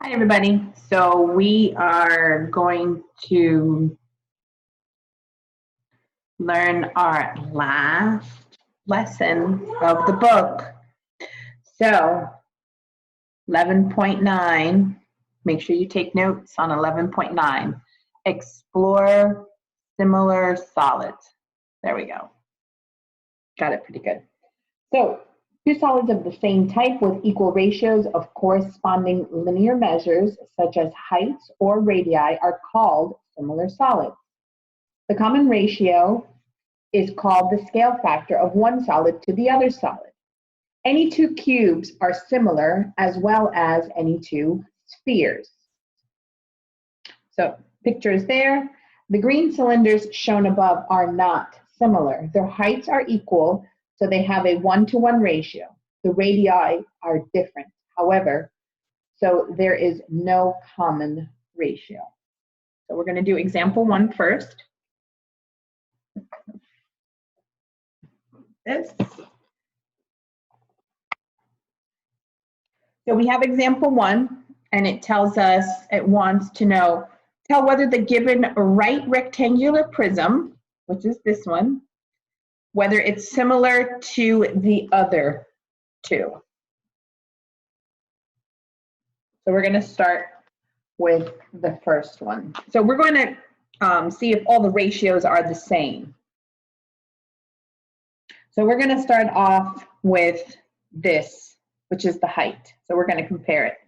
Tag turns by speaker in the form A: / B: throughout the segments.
A: Hi, everybody. So we are going to learn our last lesson of the book. So 11.9, make sure you take notes on 11.9. Explore similar solids. There we go. Got it pretty good. So two solids of the same type with equal ratios of corresponding linear measures, such as heights or radii, are called similar solids. The common ratio is called the scale factor of one solid to the other solid. Any two cubes are similar, as well as any two spheres. So picture is there. The green cylinders shown above are not similar. Their heights are equal, so they have a 1-to-1 ratio. The radii are different, however, so there is no common ratio. So we're going to do example 1 first. So we have example 1, and it tells us, it wants to know, tell whether the given right rectangular prism, which is this one, whether it's similar to the other two. So we're going to start with the first one. So we're going to see if all the ratios are the same. So we're going to start off with this, which is the height. So we're going to compare it.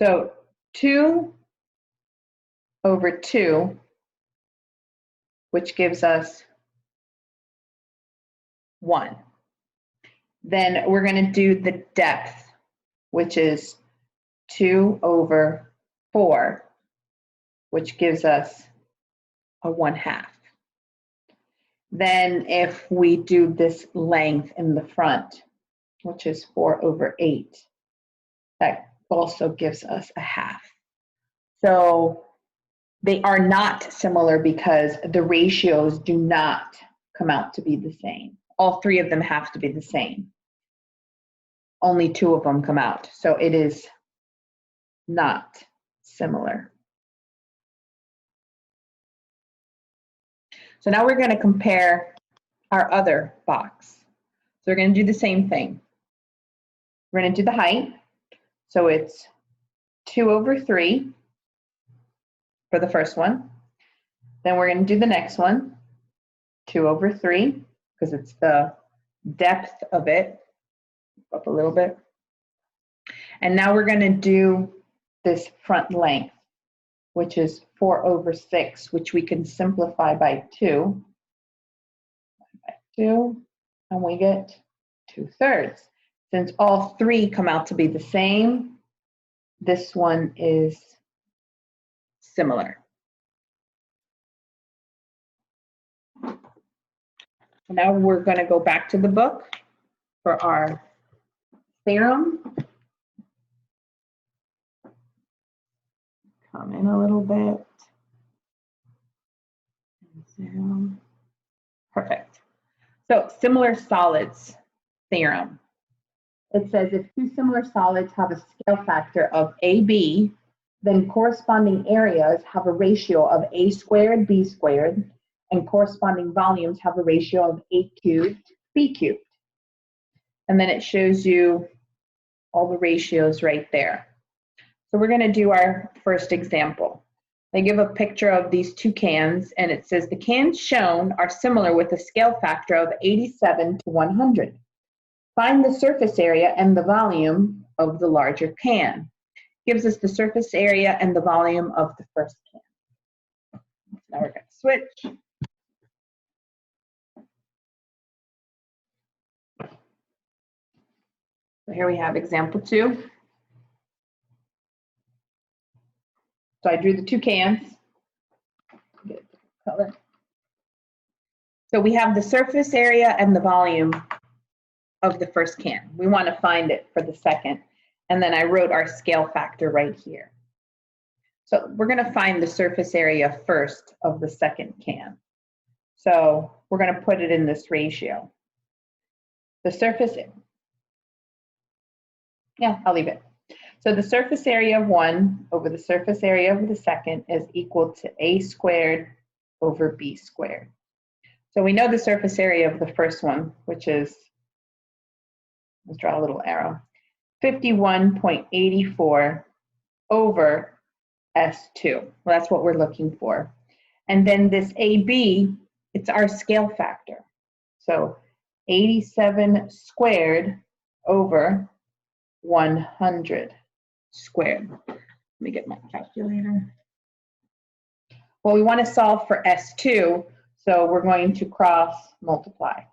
A: So 2 over 2, which gives us 1. Then we're going to do the depth, which is 2 over 4, which gives us a 1/2. Then if we do this length in the front, which is 4 over 8, that also gives us a 1/2. So they are not similar because the ratios do not come out to be the same. All 3 of them have to be the same. Only 2 of them come out. So it is not similar. So now we're going to compare our other box. So we're going to do the same thing. We're going to do the height. So it's 2 over 3 for the first one. Then we're going to do the next one, 2 over 3, because it's the depth of it, up a little bit. And now we're going to do this front length, which is 4 over 6, which we can simplify by 2. By 2, and we get 2/3. Since all 3 come out to be the same, this one is similar. So now we're going to go back to the book for our theorem. Come in a little bit. Zoom. Perfect. So similar solids theorem. It says if two similar solids have a scale factor of AB, then corresponding areas have a ratio of A squared, B squared, and corresponding volumes have a ratio of A cubed, B cubed. And then it shows you all the ratios right there. So we're going to do our first example. They give a picture of these 2 cans, and it says the cans shown are similar with a scale factor of 87 to 100. Find the surface area and the volume of the larger can. Gives us the surface area and the volume of the first can. Now we're going to switch. So here we have example 2. So I drew the 2 cans. Get a different color. So we have the surface area and the volume of the first can. We want to find it for the second. And then I wrote our scale factor right here. So we're going to find the surface area first of the second can. So we're going to put it in this ratio. The surface, yeah, I'll leave it. So the surface area of one over the surface area of the second is equal to a squared over b squared. So we know the surface area of the first one, which is, let's draw a little arrow, 51.84 over S2. Well, that's what we're looking for. And then this AB, it's our scale factor. So 87 squared over 100 squared. Let me get my calculator. Well, we want to solve for S2, so we're going to cross multiply.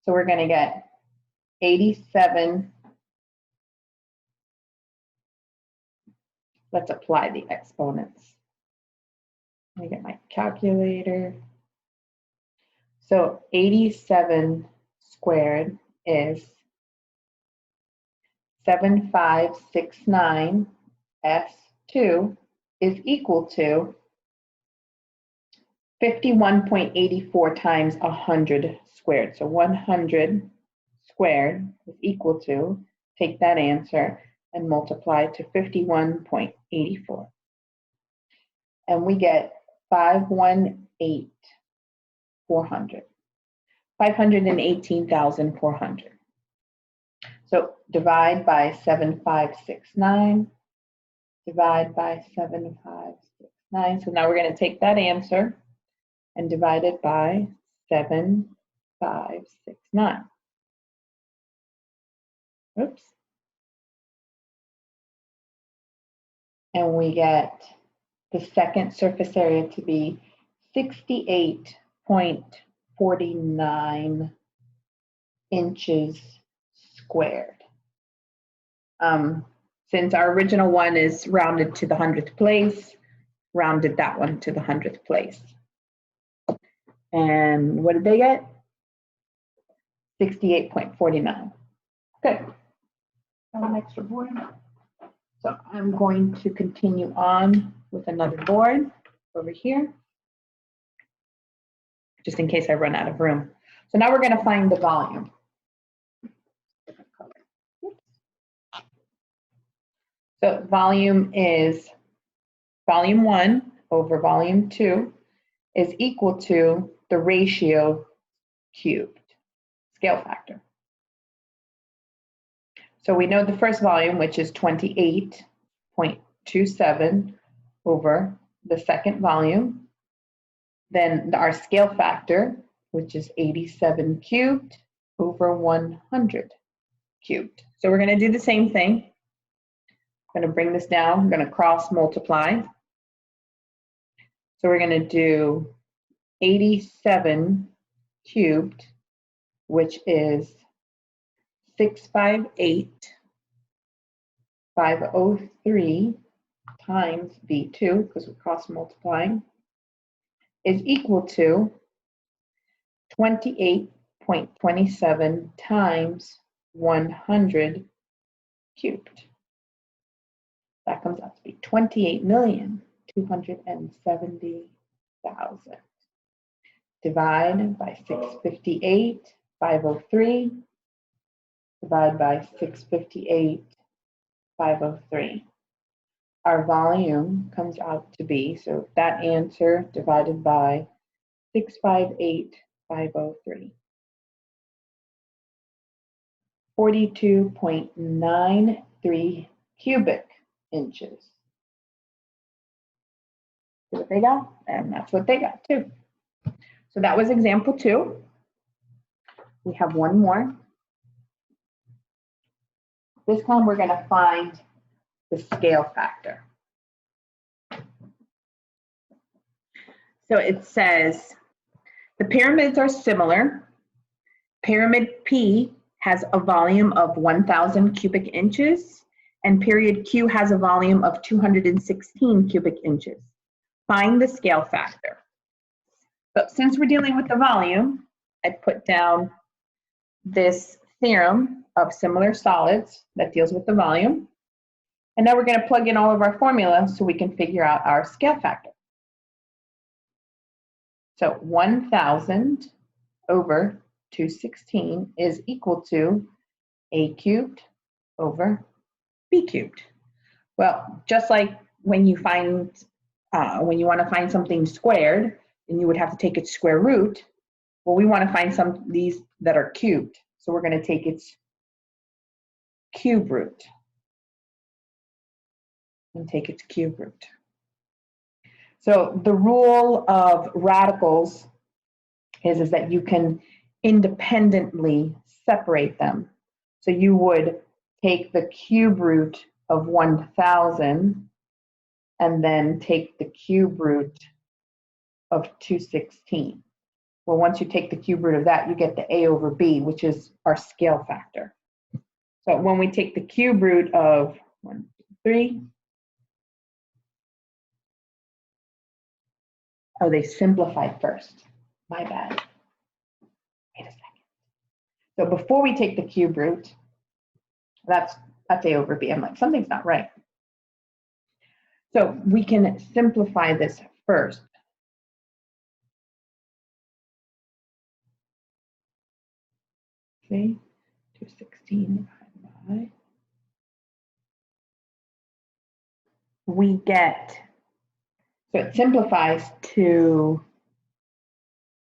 A: So we're going to get 87. Let's apply the exponents. Let me get my calculator. So 87 squared is 7569. S2 is equal to 51.84 times 100 squared. So 100 squared is equal to, take that answer and multiply to 51.84. And we get 518,400. So divide by 7569, divide by 7569. So now we're going to take that answer and divide it by 7569. Oops. And we get the second surface area to be 68.49 inches squared. Since our original one is rounded to the 100th place, rounded that one to the 100th place. And what did they get? 68.49. Good. An extra board. So I'm going to continue on with another board over here, just in case I run out of room. So now we're going to find the volume. So volume is volume 1 over volume 2 is equal to the ratio cubed, scale factor. So we know the first volume, which is 28.27 over the second volume. Then our scale factor, which is 87 cubed over 100 cubed. So we're going to do the same thing. I'm going to bring this down. I'm going to cross multiply. So we're going to do 87 cubed, which is 658,503 times V2, because we're cross multiplying, is equal to 28.27 times 100 cubed. That comes out to be 28,270,000. Divide by 658,503. Divide by 658,503. Our volume comes out to be, so that answer divided by 658,503. 42.93 cubic inches. See what they got? And that's what they got too. So that was example 2. We have one more. This time we're going to find the scale factor. So it says the pyramids are similar. Pyramid P has a volume of 1,000 cubic inches, and period Q has a volume of 216 cubic inches. Find the scale factor. But since we're dealing with the volume, I put down this theorem of similar solids that deals with the volume. And now we're going to plug in all of our formulas so we can figure out our scale factor. So 1,000 over 216 is equal to a cubed over b cubed. Well, just like when you find, when you want to find something squared, then you would have to take its square root. Well, we want to find these that are cubed. So we're going to take its cube root and take its cube root. So the rule of radicals is that you can independently separate them. So you would take the cube root of 1,000 and then take the cube root of 216. Well, once you take the cube root of that, you get the a over b, which is our scale factor. So when we take the cube root of 1, 2, 3, oh, they simplified first. My bad. Wait a second. So before we take the cube root, that's a over b. I'm like, something's not right. So we can simplify this first. Okay, 216 divided by. We get, so it simplifies to,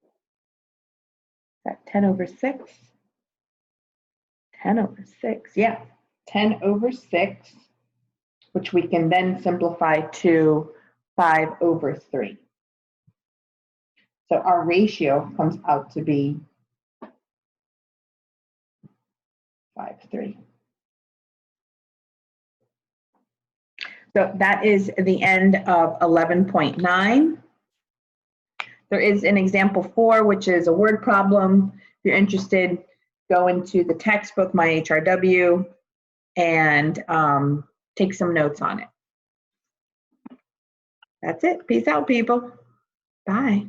A: is that 10 over 6? 10 over 6, yeah, 10 over 6, which we can then simplify to 5 over 3. So our ratio comes out to be 5:3. So that is the end of 11.9. There is an example 4, which is a word problem. If you're interested, go into the textbook, My HRW, and take some notes on it. That's it. Peace out, people. Bye.